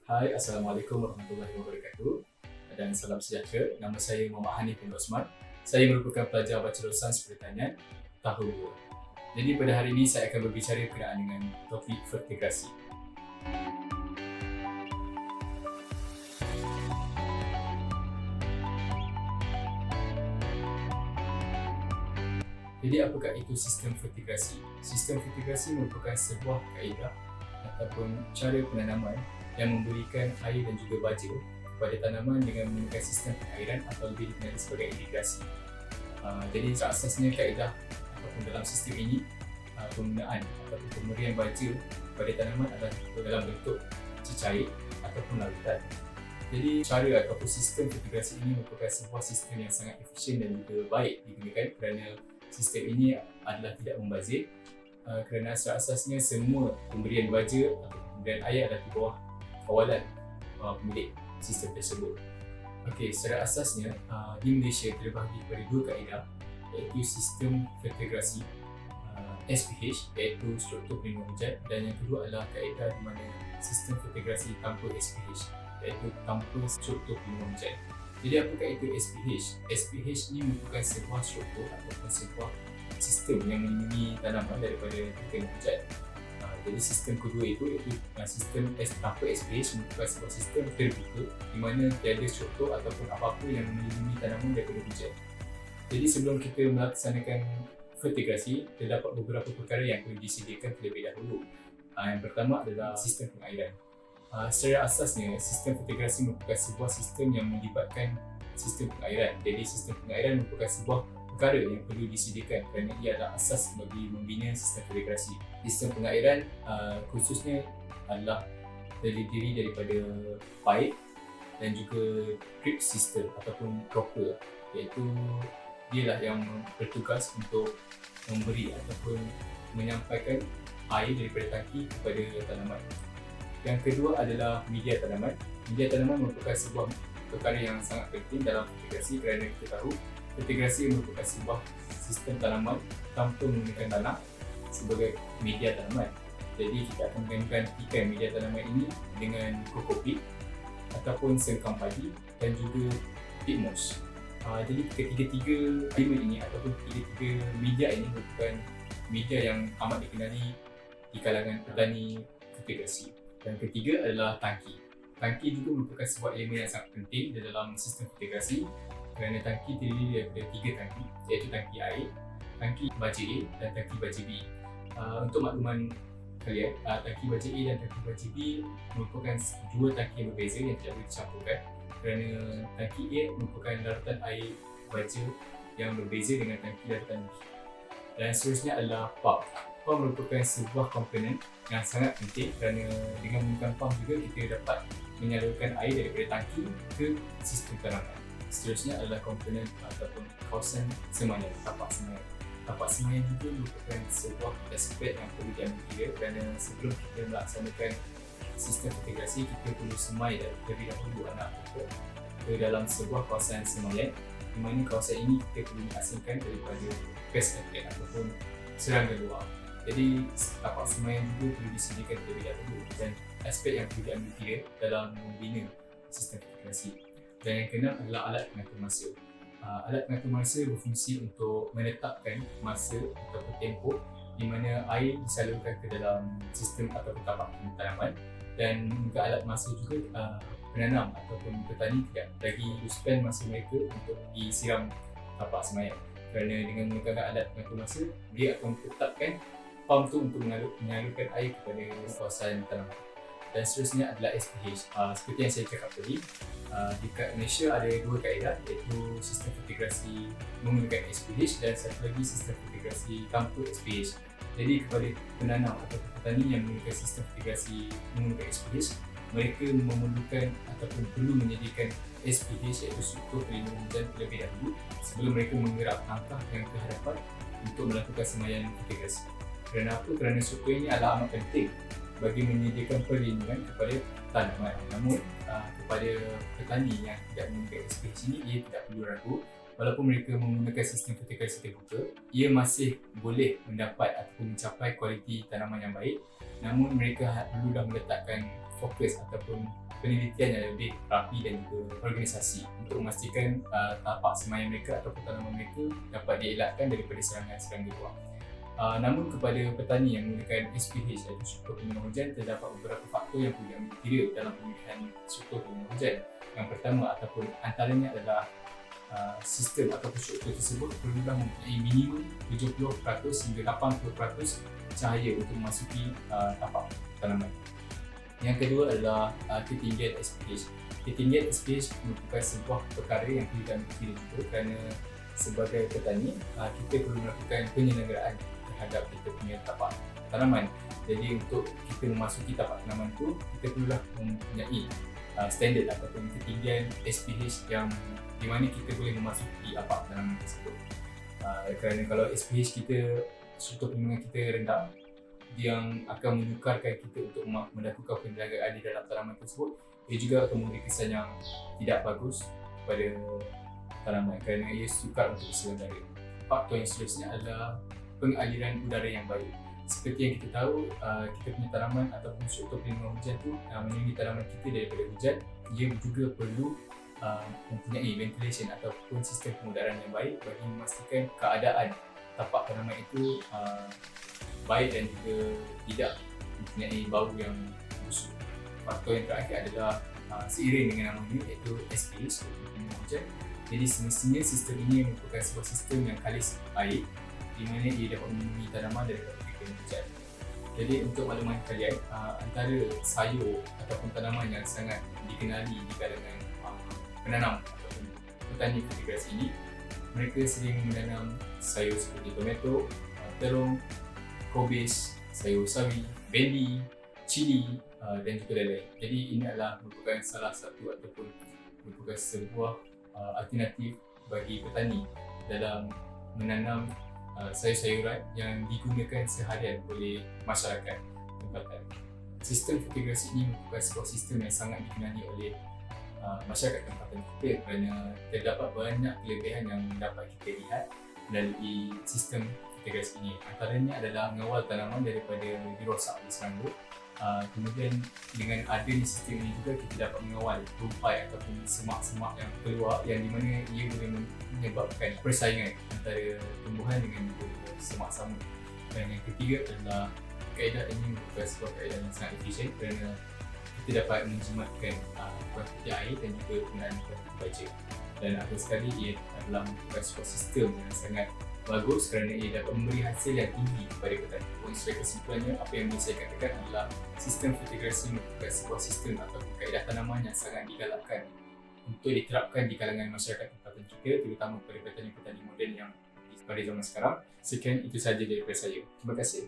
Hai, Assalamualaikum warahmatullahi wabarakatuh dan salam sejahtera. Nama saya Muhammad Hanif bin Osman. Saya merupakan pelajar Bachelor Sains Pertanian tahun 2. Jadi pada hari ini saya akan berbicara berkenaan dengan topik vertigasi. Jadi apakah itu sistem vertigasi? Sistem vertigasi merupakan sebuah kaedah ataupun cara penanaman yang memberikan air dan juga baja kepada tanaman dengan menggunakan sistem pengairan atau lebih dikenali sebagai irigasi. Jadi asasnya kaedah ataupun dalam sistem ini penggunaan ataupun pemberian baja kepada tanaman adalah dalam bentuk cecair ataupun larutan. Jadi cara ataupun sistem vertigasi ini merupakan sebuah sistem yang sangat efisien dan juga baik digunakan kerana sistem ini adalah tidak membazir kerana asasnya semua pemberian baja atau pemberian air adalah di bawah kawalan pemilik sistem tersebut. Okey, secara asasnya di Malaysia terbahagi kepada dua kaedah, iaitu sistem vertigasi SPH iaitu struktur pelindung hujan, dan yang kedua adalah kaedah di mana sistem vertigasi tanpa SPH iaitu tanpa struktur pelindung hujan. Jadi apakah itu SPH? SPH ini merupakan sebuah struktur ataupun sebuah sistem yang melindungi tanaman daripada terkena hujan. Jadi sistem kedua itu iaitu sistem tanpa SPH merupakan sebuah sistem terbuka di mana tiada struktur ataupun apa-apa yang melindungi tanaman daripada hujan. Jadi sebelum kita melaksanakan vertigasi, terdapat beberapa perkara yang perlu disediakan terlebih dahulu. Yang pertama adalah sistem pengairan. Secara asasnya, sistem vertigasi merupakan sebuah sistem yang melibatkan sistem pengairan. Jadi sistem pengairan merupakan sebuah perkara yang perlu disediakan kerana ia adalah asas bagi membina sistem vertigasi. Sistem pengairan khususnya adalah terdiri daripada pipe dan juga drip system ataupun dropper, iaitu dialah yang bertugas untuk memberi ataupun menyampaikan air daripada tangki kepada tanaman. Yang kedua adalah media tanaman. Media tanaman merupakan sebuah perkara yang sangat penting dalam vertigasi kerana kita tahu vertigasi merupakan sebuah sistem tanaman tanpa menggunakan tanah sebagai media tanaman. Jadi kita akan menggantikan media tanaman ini dengan kokopit ataupun sengkang padi dan juga peat moss. Jadi ketiga-tiga element ini ataupun ketiga-tiga media ini merupakan media yang amat dikenali di kalangan petani vertigasi. Yang ketiga adalah tangki. Tangki juga merupakan sebuah elemen yang sangat penting di dalam sistem vertigasi kerana tangki terdiri daripada tiga tangki, iaitu tangki air, tangki baja A dan tangki baja B. Untuk makluman kalian, tangki baja A dan tangki baja B merupakan dua tangki yang berbeza yang tidak boleh dicampurkan kerana tangki A merupakan larutan air baja yang berbeza dengan tangki larutan B. Dan seterusnya adalah pump. Pump merupakan sebuah komponen yang sangat penting kerana dengan menggunakan pump juga kita dapat menyalurkan air daripada tangki ke sistem tanaman. Seterusnya adalah komponen ataupun kawasan semayan, tapak semayan. Tapak semayan juga merupakan sebuah aspek yang perlu diambil kira kerana sebelum kita melaksanakan sistem vertigasi, kita perlu semai terlebih dahulu anak pokok ke dalam sebuah kawasan semayan, di mana kawasan ini kita perlu mengasingkan daripada pest attack ataupun serangga luar. Jadi tapak semayan juga perlu disediakan terlebih dahulu dan aspek yang perlu diambil kira dalam membina sistem vertigasi. Dan yang keenam adalah alat pengatur masa. Alat pengatur masa berfungsi untuk menetapkan masa ataupun tempoh di mana air disalurkan ke dalam sistem ataupun tapak tanaman, dan juga alat masa juga penanam ataupun petani tidak lagi spend masa mereka untuk disiram tapak semayan, kerana dengan menggunakan alat pengatur masa dia akan tetapkan pump tu untuk menyalurkan air kepada kawasan tanaman. Dan seterusnya adalah SPH. Seperti yang saya cakap tadi, dekat Malaysia ada dua kaedah, iaitu sistem vertigasi menggunakan SPH dan satu lagi sistem vertigasi tanpa SPH. Jadi kepada penanam atau petani yang menggunakan sistem vertigasi menggunakan SPH, mereka memerlukan ataupun perlu menyediakan SPH iaitu struktur pelindung hujan terlebih dahulu sebelum mereka menggerak langkah yang ke hadapan untuk melakukan semaian vertigasi. Kerana apa? Kerana struktur ini adalah amat penting bagi menyediakan perlindungan kepada tanaman. Namun kepada petani yang tidak menggunakan SPH ini, ia tidak perlu ragu. Walaupun mereka menggunakan sistem vertigasi terbuka, ia masih boleh mendapat ataupun mencapai kualiti tanaman yang baik. Namun mereka perlu dah meletakkan fokus ataupun penelitian yang lebih rapi dan juga organisasi untuk memastikan tapak semaya mereka atau tanaman mereka dapat dielakkan daripada serangan serangga buah. Namun kepada petani yang menggunakan SPH iaitu struktur penyuluh hujan, terdapat beberapa faktor yang perlu diambil kira dalam pemilihan struktur penyuluh hujan. Yang pertama ataupun antaranya adalah sistem atau struktur tersebut perlulah mempunyai minimum 70% hingga 80% cahaya untuk memasuki tapak tanaman. Yang kedua adalah ketinggian SPH. Ketinggian SPH merupakan sebuah perkara yang perlu diambil kira juga kerana sebagai petani kita perlu melakukan penyelenggaraan terhadap kita punya tapak tanaman. Jadi untuk kita memasuki tapak tanaman tu, kita perlulah mempunyai standard ataupun ketinggian SPH yang di mana kita boleh memasuki tapak tanaman tersebut. Kerana kalau SPH kita, struktur perlindungan kita rendah, yang akan menyukarkan kita untuk melakukan penjagaan di dalam tanaman tersebut, ia juga akan memberi kesan yang tidak bagus kepada tanaman kerana ia sukar untuk diselenggara. Faktor yang seterusnya adalah pengaliran udara yang baik. Seperti yang kita tahu, kita punya tanaman ataupun struktur pelindungan hujan tu melindungi tanaman kita daripada hujan. Ia juga perlu mempunyai ventilation ataupun sistem pengudaran yang baik bagi memastikan keadaan tapak tanaman itu baik dan juga tidak mempunyai bau yang busuk. Faktor yang terakhir adalah seiring dengan namanya iaitu SPH, struktur pelindungan hujan. Jadi semestinya sistem ini merupakan sebuah sistem yang kalis air di mana ia dapat melindungi tanaman daripada kekeringan hujan. Jadi untuk makluman kalian, antara sayur ataupun tanaman yang sangat dikenali di kalangan penanam ataupun petani integrasi ini, mereka sering menanam sayur seperti tomato, terung, kobis, sayur sawi, bendi, cili dan juga lain-lain. Jadi ini adalah merupakan salah satu ataupun merupakan sebuah alternatif bagi petani dalam menanam sayur-sayuran yang digunakan seharian oleh masyarakat tempatan. Sistem integrasi ini merupakan sebuah sistem yang sangat dikenali oleh masyarakat tempatan kita kerana terdapat banyak kelebihan yang dapat kita lihat melalui sistem integrasi ini. Antaranya adalah mengawal tanaman daripada dirosak oleh serangga. Kemudian dengan adanya sistem ini juga kita dapat mengawal rumpai ataupun semak-semak yang keluar yang di mana ia boleh menyebabkan persaingan antara tumbuhan dengan semak sama. Dan yang ketiga adalah kaedah ini merupakan sebuah kaedah yang sangat efisien kerana kita dapat menjimatkan kuantiti air dan juga penggunaan kuantiti baja. Dan akhir sekali ia adalah merupakan sebuah sistem yang sangat bagus kerana ia dapat memberi hasil yang tinggi kepada petani. Sebagai kesimpulannya, apa yang saya katakan adalah sistem integrasi merupakan sebuah sistem atau kaedah tanaman yang sangat digalakkan untuk diterapkan di kalangan masyarakat tempatan kita, terutama kepada petani-petani moden yang pada zaman sekarang. Sekian itu sahaja daripada saya. Terima kasih.